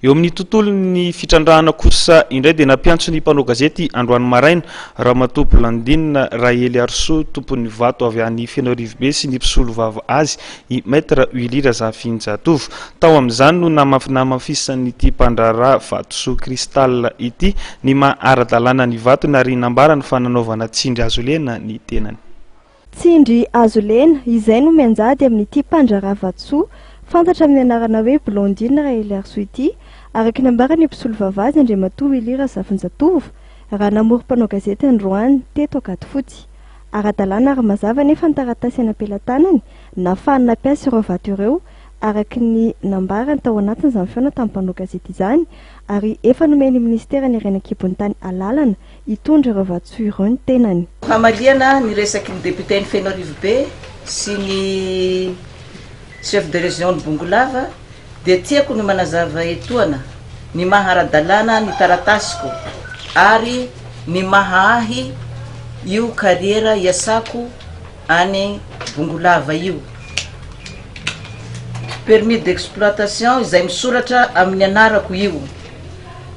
eo amin'ny tontolon'ny fitrandrahana kosa indray dia nampiantso ny mpanao gazety Androany Maraina Ramatoa Blandine Rahely Arso tompon'ny vato avy any Fianarivy be sy ny mpisolo vava azy i maître Willy Razafinjatovo tao amin'izany no namafisan'ity mpandraraha vatosoa cristal ity ny maha ara-dalàna ny vatony ary nambarany fa nanaovana tsindry azo lena ny tenany. Tsindry azo lena izay no mianjady amin'ity mpandraraha vatosoa fantatra amin'ny anarana hoe Blandine Rahely Arso ity araka nambarany mpisolo vava azy Andriamatoa Willy Razafinjatovo raha namory mpanao gazety Androany teto Akatofotsy. Ara-dalàna ary mazava nefa ny taratasy anam-pelantanany nafahany nampiasa ireo vato ireo araka ny nambarany tao anatin'izany feona tamin'ny mpanao gazety izany ary efa nomeny ministera ny Renakibon'ny tany alalana hitondra ireo vatosoa ireo ny tenany. Famaliana ny resaky ny député ny Fianarivy be sy ny chef de région de Bongolava dia tiako ny manazava etoana ny maha-ara-dalàna ny taratasiko ary ny mahahy io kariera iasako any Bongolava io. Permis d'exploitation izay misoratra amin'ny anarako io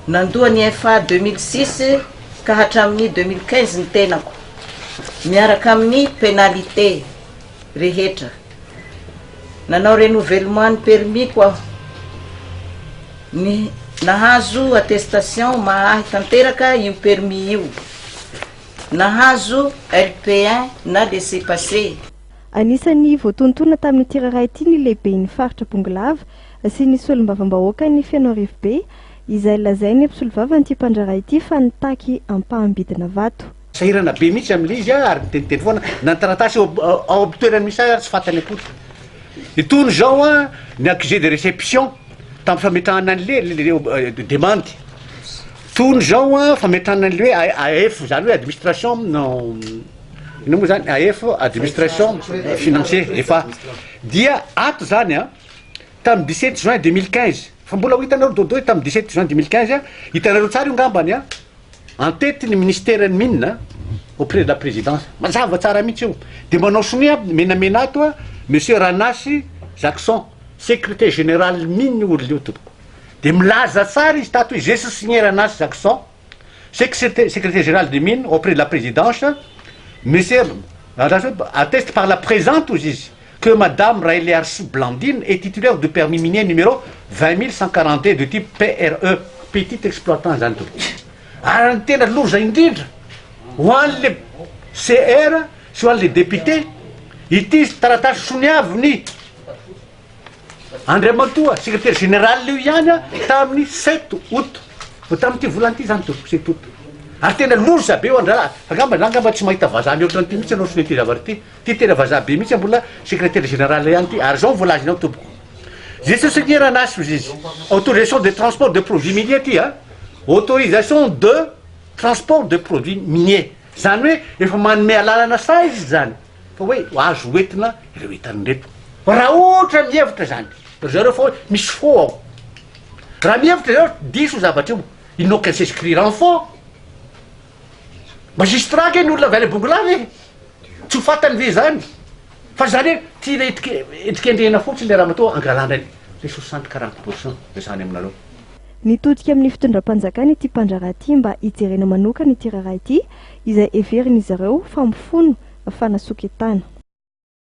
nandoany efa 2006 ka hatramin'ny 2015 ny tenako miaraka amin'ny pénalité rehetra. Nanao renouvellement ny permis koa ny nahazo attestation mahahy tanteraka io permis io nahazo LP1 na laissez-passer. Anisan'ny voatontona tamin'ny tiraraha ity ny lehiben'ny faritra Bongolava sy ny solombavam-bahoaka ny Fianarivy be izay lazainy mpisolovava n'ity mpandraraha ity fa nitaky ampahambidina vato. Sahirana be mihitsy amin'ilay izy ary teniteny foana nantaratasy ao am-toerany misy tsy fantany akory. Itony zao ny accusé de réception tamin'ny fametrahana an'le demande. Tony zao fametrahana an'le hoe AF zany hoe administration ino moa zany AF administration financière efa dia ato zany tamin'ny 17 juin 2015 fa mbola ho hitanareo dodo tamin'ny 17 juin 2015 hitanareo tsara io ngambany en tête ny ministère ny mines auprès de la présidence mazava tsara mihitsy io dia manao sonia menamena ato monsieur Ranasy Jackson secrétaire général mine olo io tompoko dia milaza tsara izy tato hoe je suis signé Ranasy Jackson secrétaire général des mines auprès de la présidence monsieur atteste par la présente aux ici que Madame Rahely Arso Blandine est titulaire du permis minier numéro 20142 de type PRE, petit exploitant zany tompoko. Ary ny tena loza indrindra ho an'le CR sy ho an'le député ity taratasy soniavy ny Andriamatoa secrétaire général io ihany tamin'ny 7 août tamin'ity volana ity zany tompoko 7 août. Ary tena loza be eo andrala angamba tsy mahita vazaha mihoatra n'ity mihitsy anao sonety zavatra ity ty tena vazaha be mihitsy mbola secrétaire général ihany ty ary zao volaziny ao tompoko. Je suis signé Ranasy izy autorisation de transport de produits miniers ty autorisation de transport de produits miniers zany hoe efa manome alalana sa izy zany fa hoe azo oentina ireo entan'ireto raha ohatra mihevitra zany zareo fa hoe misy faux ao raha mihevitra zao diso zavatra io il n'ont qu'à s'inscrire en faux. Magistrat ke ny olona avy any Bongolava tsy ho fantany ve zany fa zany hoe tia etikendrena fotsiny le raha matao angalana le 60-40% zany aminareo. Nitodika amin'ny fitondram-panjakana ity mpandraraha ity mba hijerena manokana ity raharaha ity izay everiny izy ireo fa mifono fanasoketana.